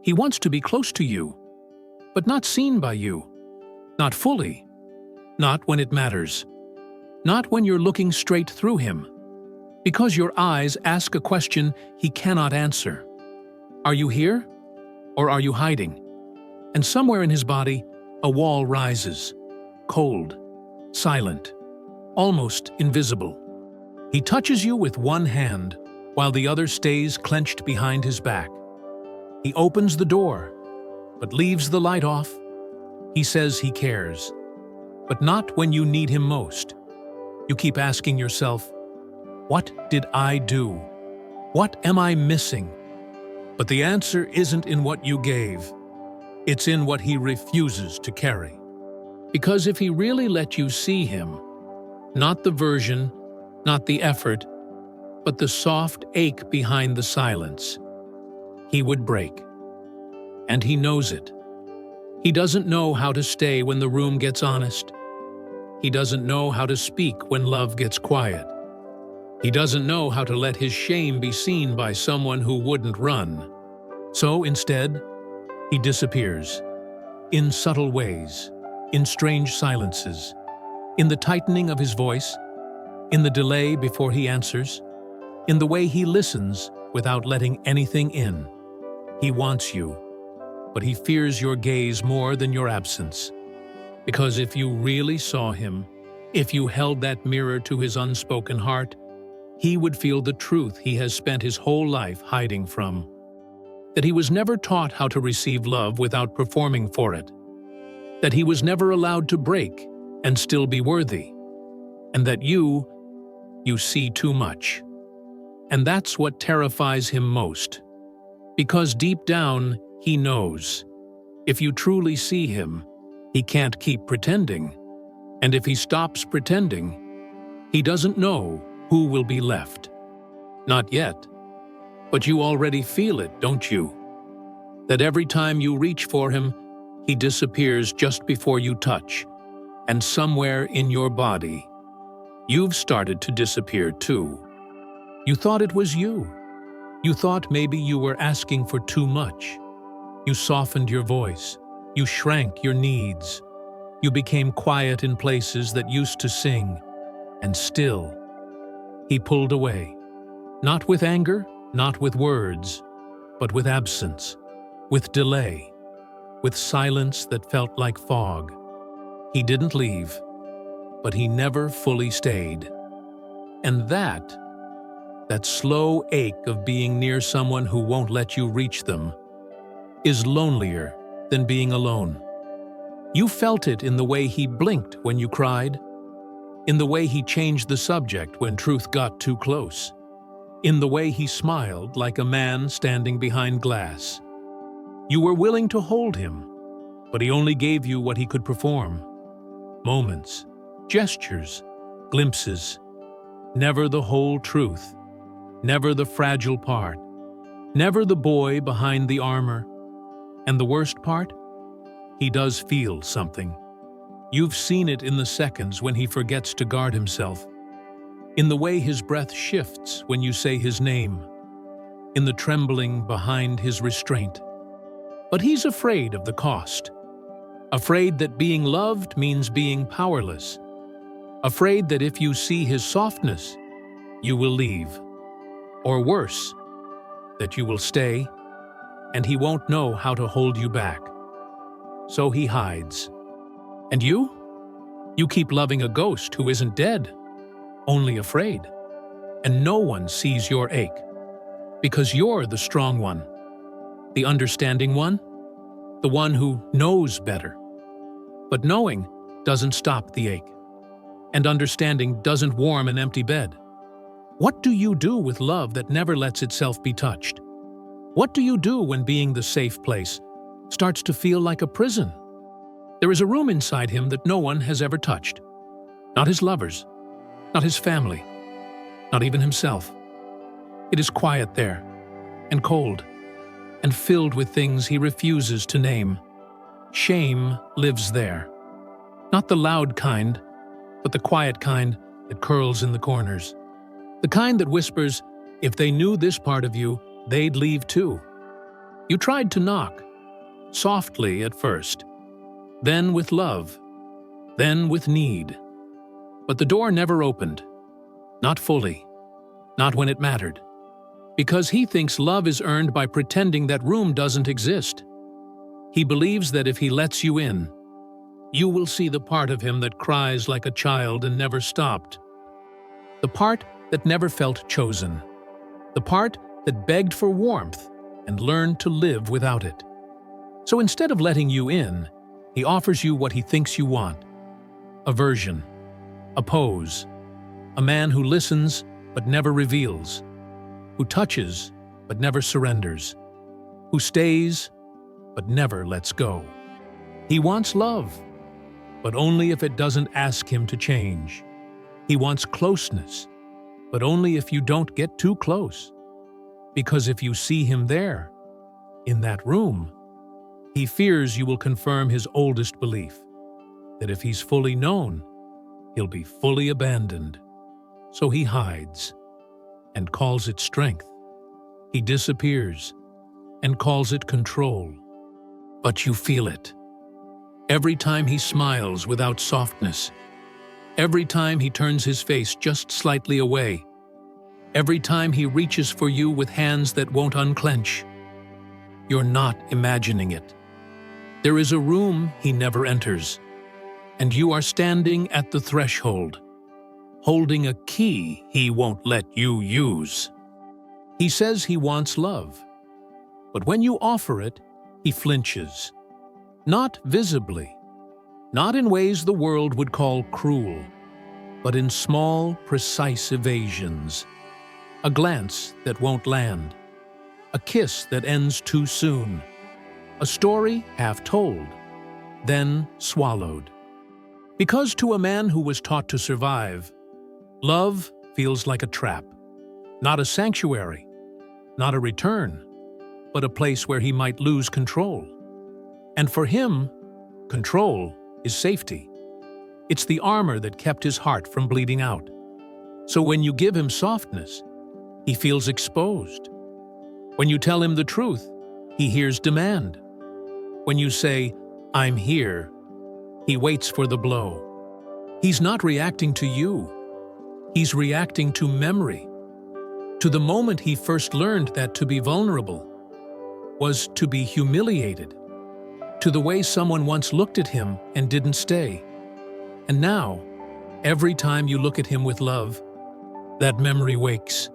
He wants to be close to you, but not seen by you. Not fully. Not when it matters. Not when you're looking straight through him. Because your eyes ask a question he cannot answer. Are you here? Or are you hiding? And somewhere in his body, a wall rises. Cold. Silent. Almost invisible. He touches you with one hand, while the other stays clenched behind his back. He opens the door, but leaves the light off. He says he cares, but not when you need him most. You keep asking yourself, what did I do? What am I missing? But the answer isn't in what you gave. It's in what he refuses to carry. Because if he really let you see him, not the version, not the effort, but the soft ache behind the silence, he would break. And he knows it. He doesn't know how to stay when the room gets honest. He doesn't know how to speak when love gets quiet. He doesn't know how to let his shame be seen by someone who wouldn't run. So instead, he disappears. In subtle ways, in strange silences, in the tightening of his voice, in the delay before he answers, in the way he listens without letting anything in. He wants you, but he fears your gaze more than your absence. Because if you really saw him, if you held that mirror to his unspoken heart, he would feel the truth he has spent his whole life hiding from. That he was never taught how to receive love without performing for it. That he was never allowed to break and still be worthy. And that you see too much. And that's what terrifies him most. Because deep down, he knows. If you truly see him, he can't keep pretending. And if he stops pretending, he doesn't know who will be left. Not yet. But you already feel it, don't you? That every time you reach for him, he disappears just before you touch. And somewhere in your body, you've started to disappear too. You thought it was you. You thought maybe you were asking for too much. You softened your voice. You shrank your needs. You became quiet in places that used to sing. And still, he pulled away. Not with anger, not with words, but with absence, with delay, with silence that felt like fog. He didn't leave, but he never fully stayed. And that slow ache of being near someone who won't let you reach them, is lonelier than being alone. You felt it in the way he blinked when you cried, in the way he changed the subject when truth got too close, in the way he smiled like a man standing behind glass. You were willing to hold him, but he only gave you what he could perform. Moments, gestures, glimpses. Never the whole truth. Never the fragile part. Never the boy behind the armor. And the worst part? He does feel something. You've seen it in the seconds when he forgets to guard himself. In the way his breath shifts when you say his name. In the trembling behind his restraint. But he's afraid of the cost. Afraid that being loved means being powerless. Afraid that if you see his softness, you will leave. Or worse, that you will stay, and he won't know how to hold you back. So he hides. And you? You keep loving a ghost who isn't dead, only afraid. And no one sees your ache, because you're the strong one, the understanding one, the one who knows better. But knowing doesn't stop the ache, and understanding doesn't warm an empty bed. What do you do with love that never lets itself be touched? What do you do when being the safe place starts to feel like a prison? There is a room inside him that no one has ever touched. Not his lovers, not his family, not even himself. It is quiet there, and cold, and filled with things he refuses to name. Shame lives there. Not the loud kind, but the quiet kind that curls in the corners. The kind that whispers, if they knew this part of you, they'd leave too. You tried to knock, softly at first, then with love, then with need. But the door never opened, not fully, not when it mattered, because he thinks love is earned by pretending that room doesn't exist. He believes that if he lets you in, you will see the part of him that cries like a child and never stopped, the part that never felt chosen, the part that begged for warmth and learned to live without it. So instead of letting you in, he offers you what he thinks you want: aversion, a pose, a man who listens but never reveals, who touches but never surrenders, who stays but never lets go. He wants love, but only if it doesn't ask him to change. He wants closeness, but only if you don't get too close. Because if you see him there, in that room, he fears you will confirm his oldest belief, that if he's fully known, he'll be fully abandoned. So he hides and calls it strength. He disappears and calls it control. But you feel it. Every time he smiles without softness, every time he turns his face just slightly away, every time he reaches for you with hands that won't unclench. You're not imagining it. There is a room he never enters, and you are standing at the threshold, holding a key he won't let you use. He says he wants love, but when you offer it, he flinches. Not visibly, not in ways the world would call cruel, but in small, precise evasions. A glance that won't land, a kiss that ends too soon, a story half told, then swallowed. Because to a man who was taught to survive, love feels like a trap, not a sanctuary, not a return, but a place where he might lose control. And for him, control is safety. It's the armor that kept his heart from bleeding out. So when you give him softness, he feels exposed. When you tell him the truth, he hears demand. When you say, "I'm here," he waits for the blow. He's not reacting to you. He's reacting to memory, to the moment he first learned that to be vulnerable was to be humiliated, to the way someone once looked at him and didn't stay. And now, every time you look at him with love, that memory wakes.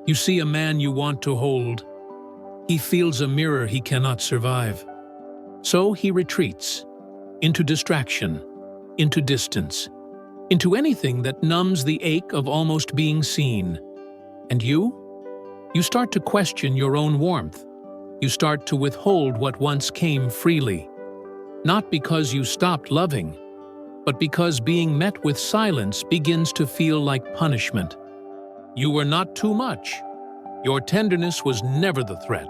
You see a man you want to hold. He feels a mirror he cannot survive. So he retreats into distraction, into distance, into anything that numbs the ache of almost being seen. And you start to question your own warmth. You start to withhold what once came freely, not because you stopped loving, but because being met with silence begins to feel like punishment. You were not too much. Your tenderness was never the threat.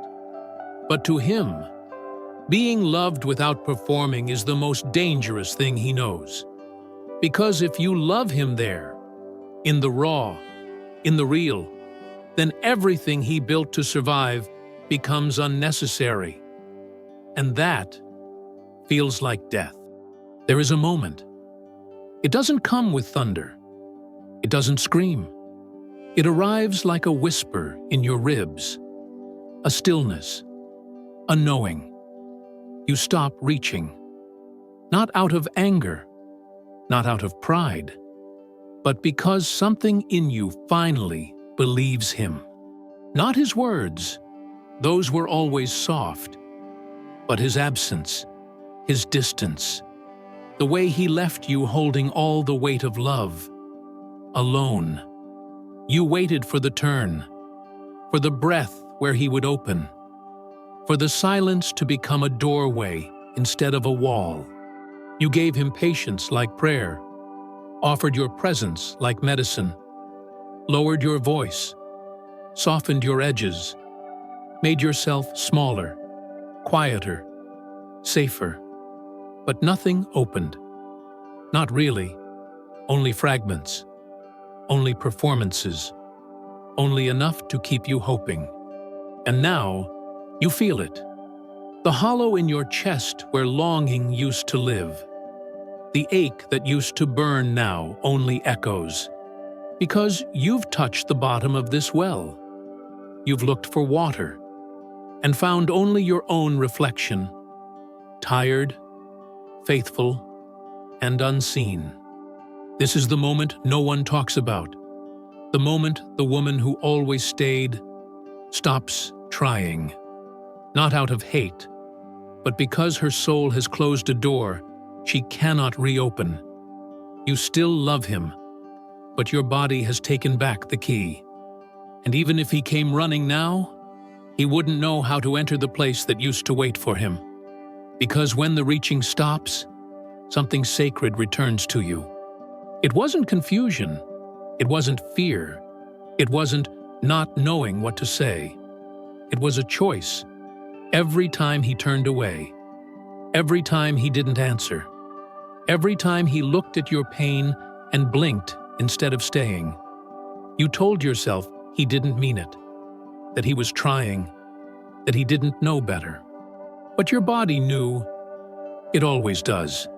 But to him, being loved without performing is the most dangerous thing he knows. Because if you love him there, in the raw, in the real, then everything he built to survive becomes unnecessary. And that feels like death. There is a moment. It doesn't come with thunder. It doesn't scream. It arrives like a whisper in your ribs, a stillness, a knowing. You stop reaching, not out of anger, not out of pride, but because something in you finally believes him. Not his words, those were always soft, but his absence, his distance, the way he left you holding all the weight of love, alone. You waited for the turn, for the breath where he would open, for the silence to become a doorway instead of a wall. You gave him patience like prayer, offered your presence like medicine, lowered your voice, softened your edges, made yourself smaller, quieter, safer. But nothing opened. Not really. Only fragments. Only performances. Only enough to keep you hoping. And now, You feel it. The hollow in your chest where longing used to live. The ache that used to burn now only echoes. Because you've touched the bottom of this well. You've looked for water and found only your own reflection. Tired, faithful, and unseen. This is the moment no one talks about. The moment the woman who always stayed stops trying. Not out of hate, but because her soul has closed a door she cannot reopen. You still love him, but your body has taken back the key. And even if he came running now, he wouldn't know how to enter the place that used to wait for him. Because when the reaching stops, something sacred returns to you. It wasn't confusion. It wasn't fear. It wasn't not knowing what to say. It was a choice. Every time he turned away. Every time he didn't answer. Every time he looked at your pain and blinked instead of staying. You told yourself he didn't mean it. That he was trying. That he didn't know better. But your body knew. It always does.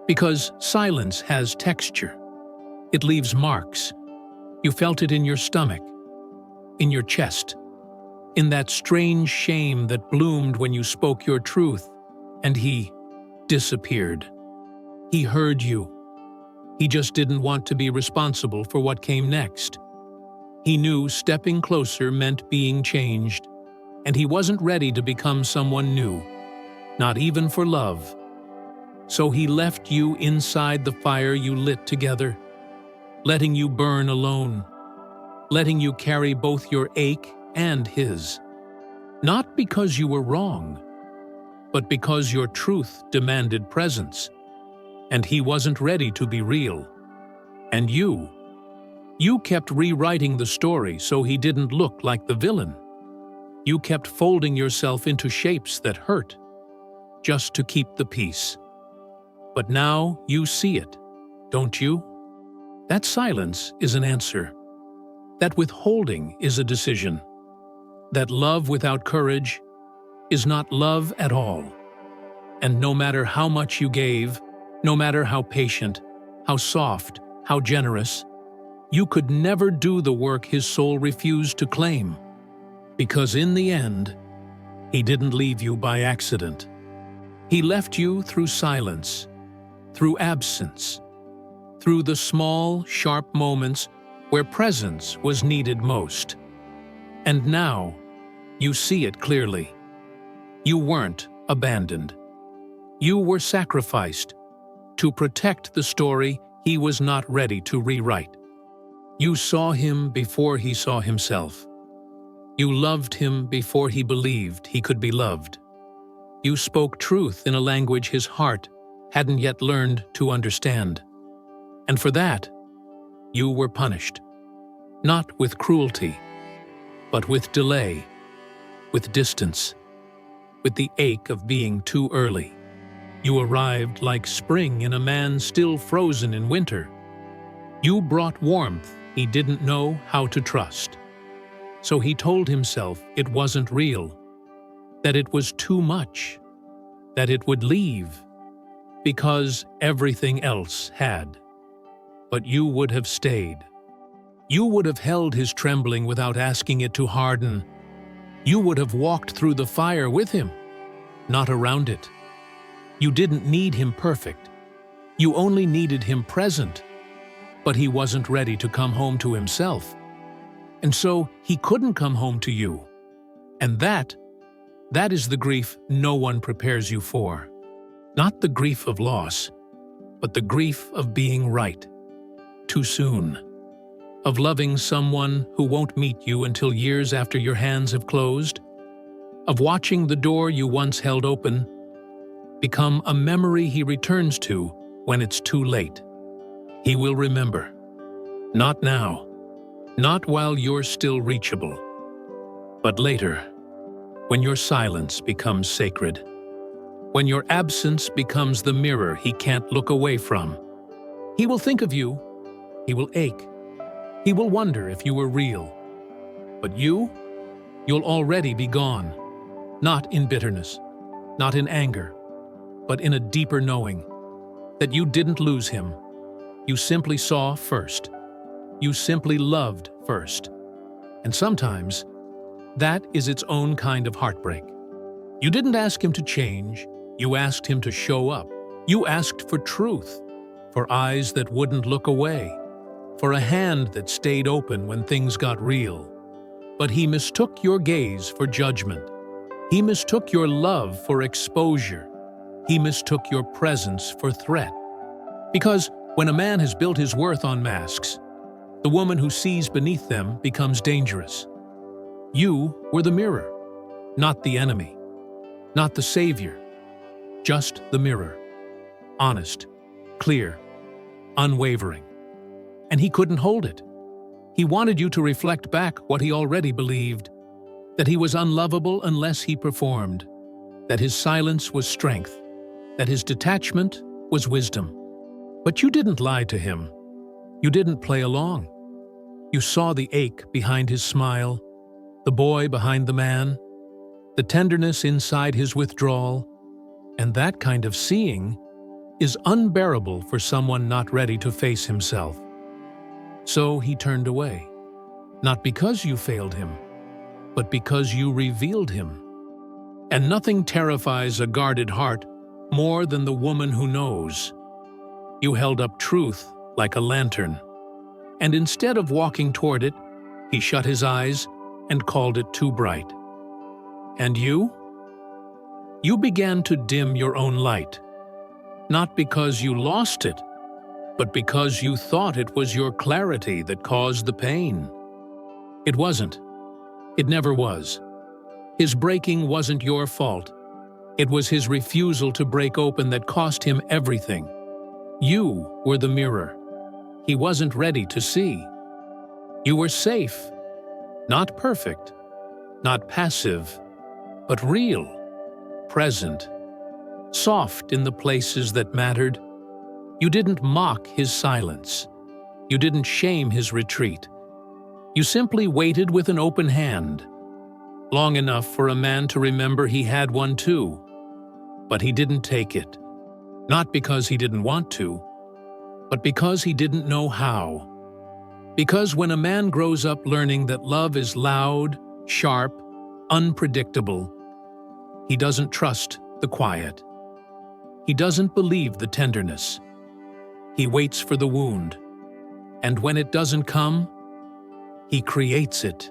Because silence has texture. It leaves marks. You felt it in your stomach, in your chest, in that strange shame that bloomed when you spoke your truth, and he disappeared. He heard you. He just didn't want to be responsible for what came next. He knew stepping closer meant being changed, and he wasn't ready to become someone new, not even for love. So he left you inside the fire you lit together, letting you burn alone, letting you carry both your ache and his. Not because you were wrong, but because your truth demanded presence, and he wasn't ready to be real. And you kept rewriting the story so he didn't look like the villain. You kept folding yourself into shapes that hurt, just to keep the peace. But now you see it, don't you? That silence is an answer. That withholding is a decision. That love without courage is not love at all. And no matter how much you gave, no matter how patient, how soft, how generous, you could never do the work his soul refused to claim. Because in the end, he didn't leave you by accident. He left you through silence, through absence, through the small, sharp moments where presence was needed most. And now, you see it clearly. You weren't abandoned. You were sacrificed to protect the story he was not ready to rewrite. You saw him before he saw himself. You loved him before he believed he could be loved. You spoke truth in a language his heart hadn't yet learned to understand. And for that, you were punished. Not with cruelty, but with delay, with distance, with the ache of being too early. You arrived like spring in a man still frozen in winter. You brought warmth he didn't know how to trust. So he told himself it wasn't real, that it was too much, that it would leave, because everything else had. But you would have stayed. You would have held his trembling without asking it to harden. You would have walked through the fire with him, not around it. You didn't need him perfect. You only needed him present. But he wasn't ready to come home to himself. And so he couldn't come home to you. And that is the grief no one prepares you for. Not the grief of loss, but the grief of being right. Too soon. Of loving someone who won't meet you until years after your hands have closed. Of watching the door you once held open become a memory he returns to when it's too late. He will remember. Not now. Not while you're still reachable. But later, when your silence becomes sacred. When your absence becomes the mirror he can't look away from. He will think of you. He will ache. He will wonder if you were real. But you'll already be gone. Not in bitterness, not in anger, but in a deeper knowing that you didn't lose him. You simply saw first. You simply loved first. And sometimes, that is its own kind of heartbreak. You didn't ask him to change, you asked him to show up. You asked for truth, for eyes that wouldn't look away, for a hand that stayed open when things got real. But he mistook your gaze for judgment. He mistook your love for exposure. He mistook your presence for threat. Because when a man has built his worth on masks, the woman who sees beneath them becomes dangerous. You were the mirror, not the enemy, not the savior, just the mirror. Honest, clear, unwavering. And he couldn't hold it. He wanted you to reflect back what he already believed, that he was unlovable unless he performed, that his silence was strength, that his detachment was wisdom. But you didn't lie to him. You didn't play along. You saw the ache behind his smile, the boy behind the man, the tenderness inside his withdrawal, and that kind of seeing is unbearable for someone not ready to face himself. So he turned away, not because you failed him, but because you revealed him. And nothing terrifies a guarded heart more than the woman who knows. You held up truth like a lantern, and instead of walking toward it, he shut his eyes and called it too bright. And you? You began to dim your own light, not because you lost it, but because you thought it was your clarity that caused the pain. It wasn't. It never was. His breaking wasn't your fault. It was his refusal to break open that cost him everything. You were the mirror. He wasn't ready to see. You were safe, not perfect, not passive, but real, present, soft in the places that mattered. You didn't mock his silence. You didn't shame his retreat. You simply waited with an open hand, long enough for a man to remember he had one too. But he didn't take it, not because he didn't want to, but because he didn't know how. Because when a man grows up learning that love is loud, sharp, unpredictable, he doesn't trust the quiet. He doesn't believe the tenderness. He waits for the wound, and when it doesn't come, he creates it.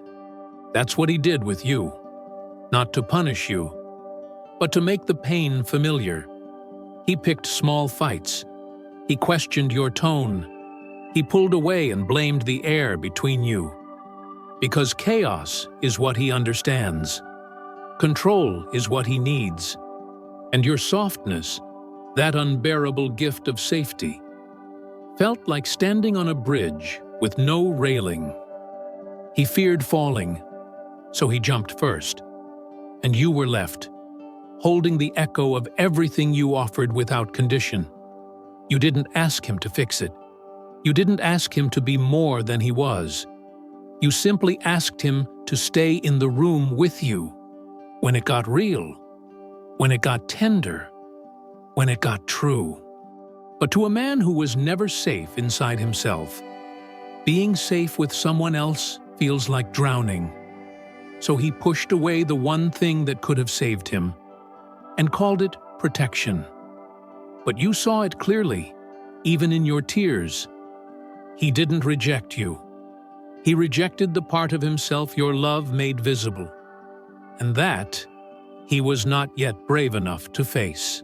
That's what he did with you, not to punish you, but to make the pain familiar. He picked small fights. He questioned your tone. He pulled away and blamed the air between you. Because chaos is what he understands. Control is what he needs. And your softness, that unbearable gift of safety, felt like standing on a bridge with no railing. He feared falling, so he jumped first. And you were left, holding the echo of everything you offered without condition. You didn't ask him to fix it. You didn't ask him to be more than he was. You simply asked him to stay in the room with you when it got real, when it got tender, when it got true. But to a man who was never safe inside himself, being safe with someone else feels like drowning. So he pushed away the one thing that could have saved him and called it protection. But you saw it clearly, even in your tears. He didn't reject you. He rejected the part of himself your love made visible. And that he was not yet brave enough to face.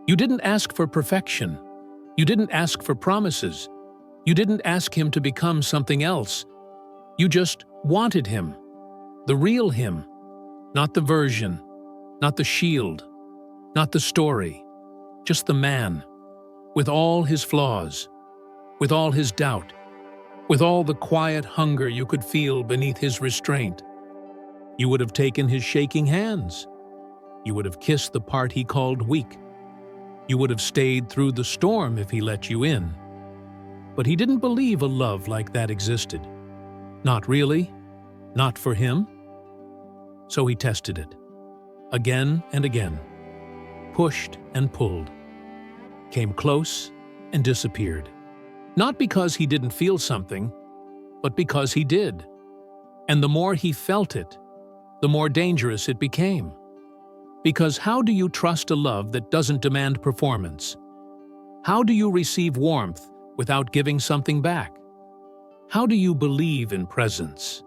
You didn't ask for perfection. You didn't ask for promises. You didn't ask him to become something else. You just wanted him, the real him, not the version, not the shield, not the story, just the man, with all his flaws, with all his doubt, with all the quiet hunger you could feel beneath his restraint. You would have taken his shaking hands. You would have kissed the part he called weak. You would have stayed through the storm if he let you in. But he didn't believe a love like that existed. Not really, not for him. So he tested it. again and again, pushed and pulled, came close and disappeared. Not because he didn't feel something, but because he did. And the more he felt it, the more dangerous it became. Because how do you trust a love that doesn't demand performance? How do you receive warmth without giving something back? How do you believe in presence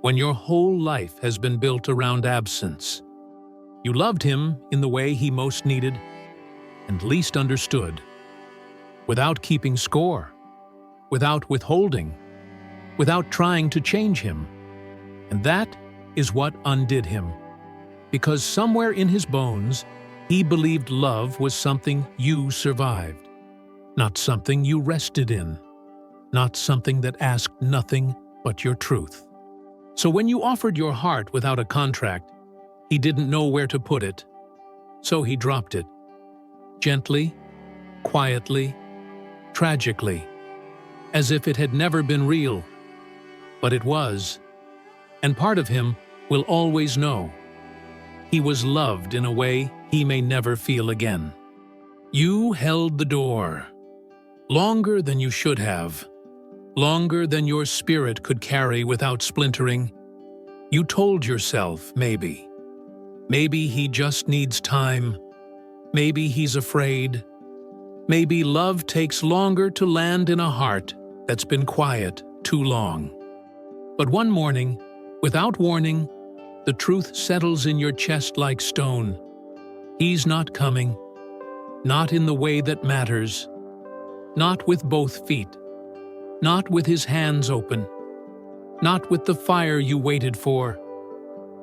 when your whole life has been built around absence? You loved him in the way he most needed and least understood, without keeping score, without withholding, without trying to change him. And that is what undid him, because somewhere in his bones, he believed love was something you survived, not something you rested in, not something that asked nothing but your truth. So when you offered your heart without a contract, he didn't know where to put it, so he dropped it. Gently, quietly, tragically, as if it had never been real. But it was, and part of him will always know. He was loved in a way he may never feel again. You held the door, longer than you should have, longer than your spirit could carry without splintering. You told yourself, maybe he just needs time, maybe he's afraid, maybe love takes longer to land in a heart that's been quiet too long. But one morning, without warning, the truth settles in your chest like stone. He's not coming, not in the way that matters, not with both feet, not with his hands open, not with the fire you waited for.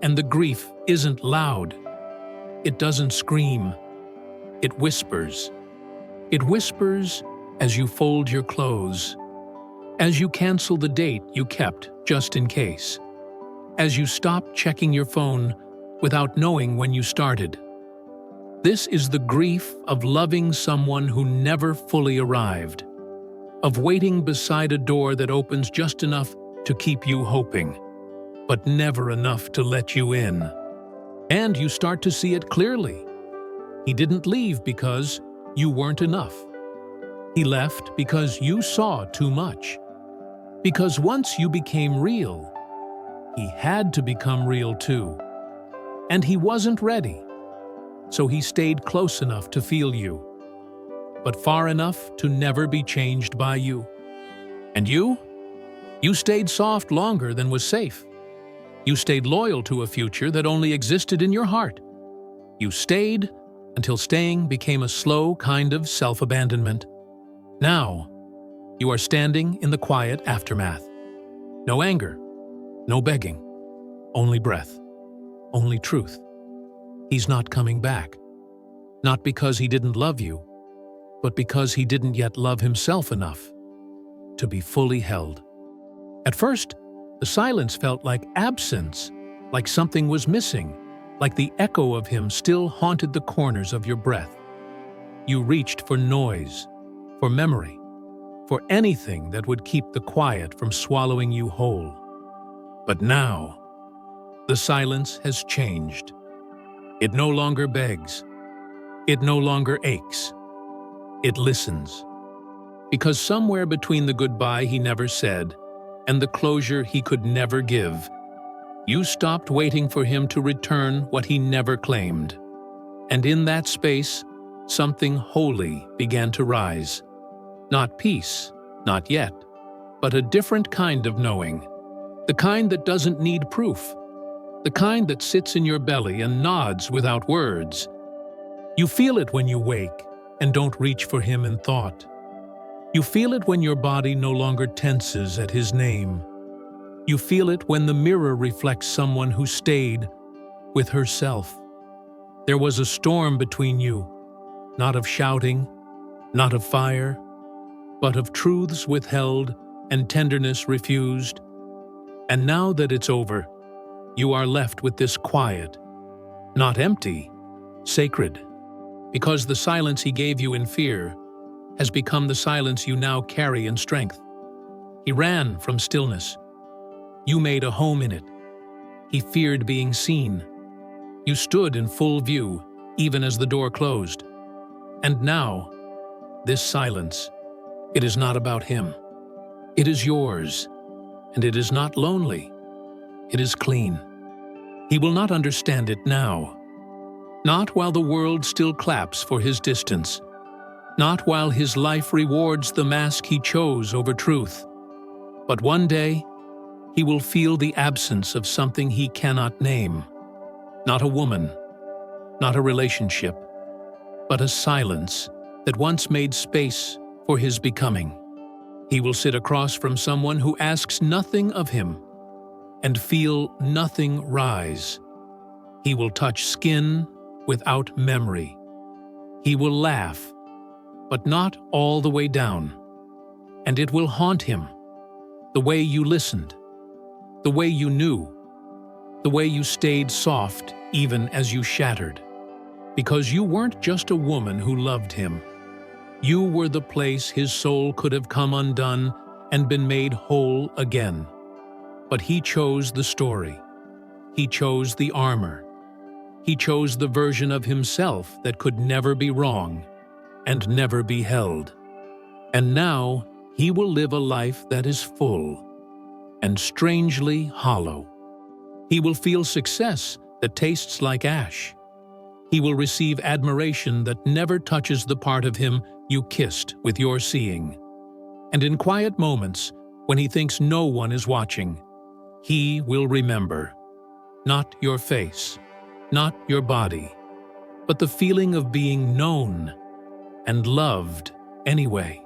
And the grief isn't loud. It doesn't scream. It whispers. It whispers as you fold your clothes, as you cancel the date you kept just in case, as you stop checking your phone without knowing when you started. This is the grief of loving someone who never fully arrived, of waiting beside a door that opens just enough to keep you hoping, but never enough to let you in. And you start to see it clearly. He didn't leave because you weren't enough. He left because you saw too much. Because once you became real, he had to become real too. And he wasn't ready. So he stayed close enough to feel you, but far enough to never be changed by you. And you stayed soft longer than was safe. You stayed loyal to a future that only existed in your heart. You stayed until staying became a slow kind of self-abandonment. Now, you are standing in the quiet aftermath. No anger, no begging, only breath, only truth. He's not coming back. Not because he didn't love you, but because he didn't yet love himself enough to be fully held. At first, the silence felt like absence, like something was missing, like the echo of him still haunted the corners of your breath. You reached for noise, for memory, for anything that would keep the quiet from swallowing you whole. But now, the silence has changed. It no longer begs. It no longer aches. It listens. Because somewhere between the goodbye he never said and the closure he could never give, you stopped waiting for him to return what he never claimed. And in that space, something holy began to rise. Not peace, not yet, but a different kind of knowing. The kind that doesn't need proof. The kind that sits in your belly and nods without words. You feel it when you wake and don't reach for him in thought. You feel it when your body no longer tenses at his name. You feel it when the mirror reflects someone who stayed with herself. There was a storm between you, not of shouting, not of fire, but of truths withheld and tenderness refused. And now that it's over, you are left with this quiet, not empty, sacred, because the silence he gave you in fear has become the silence you now carry in strength. He ran from stillness. You made a home in it. He feared being seen. You stood in full view, even as the door closed. And now, this silence, it is not about him. It is yours, and it is not lonely. It is clean. He will not understand it now. Not while the world still claps for his distance. Not while his life rewards the mask he chose over truth. But one day, he will feel the absence of something he cannot name. Not a woman, not a relationship, but a silence that once made space for his becoming. He will sit across from someone who asks nothing of him and feel nothing rise. He will touch skin without memory. He will laugh, but not all the way down. And it will haunt him, the way you listened, the way you knew, the way you stayed soft even as you shattered. Because you weren't just a woman who loved him. You were the place his soul could have come undone and been made whole again. But he chose the story. He chose the armor. He chose the version of himself that could never be wrong and never be held. And now he will live a life that is full and strangely hollow. He will feel success that tastes like ash. He will receive admiration that never touches the part of him you kissed with your seeing. And in quiet moments, when he thinks no one is watching, he will remember, not your face, not your body, but the feeling of being known and loved anyway.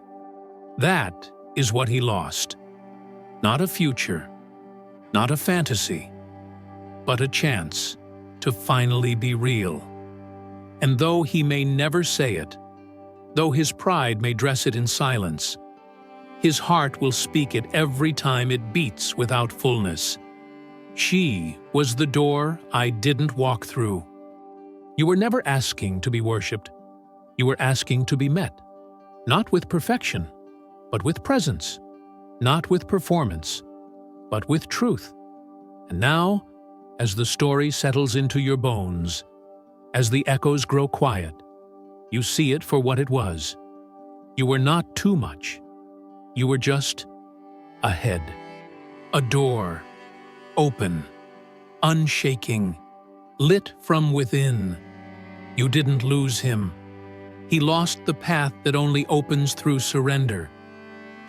That is what he lost. Not a future, not a fantasy, but a chance to finally be real. And though he may never say it, though his pride may dress it in silence, his heart will speak it every time it beats without fullness. She was the door I didn't walk through. You were never asking to be worshipped. You were asking to be met, not with perfection, but with presence, not with performance, but with truth. And now, as the story settles into your bones, as the echoes grow quiet, you see it for what it was. You were not too much. You were just a head, a door, open, unshaking, lit from within. You didn't lose him. He lost the path that only opens through surrender.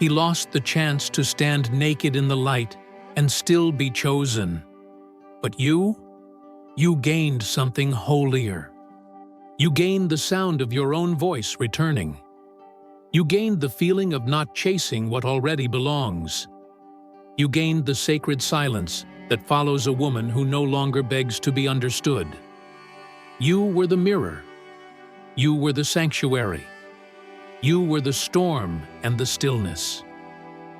He lost the chance to stand naked in the light and still be chosen. But you gained something holier. You gained the sound of your own voice returning. You gained the feeling of not chasing what already belongs. You gained the sacred silence that follows a woman who no longer begs to be understood. You were the mirror. You were the sanctuary. You were the storm and the stillness.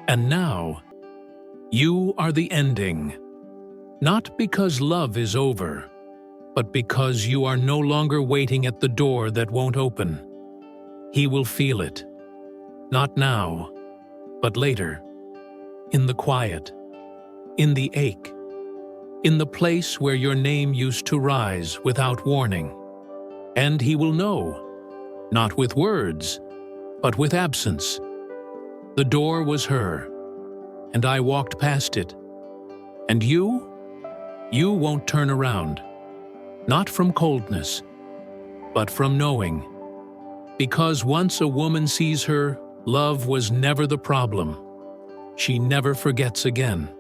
And now, you are the ending. Not because love is over, but because you are no longer waiting at the door that won't open. He will feel it. Not now, but later. In the quiet. In the ache. In the place where your name used to rise without warning. And he will know, not with words, but with absence. The door was her, and I walked past it. And you won't turn around. Not from coldness, but from knowing. Because once a woman sees her, love was never the problem. She never forgets again.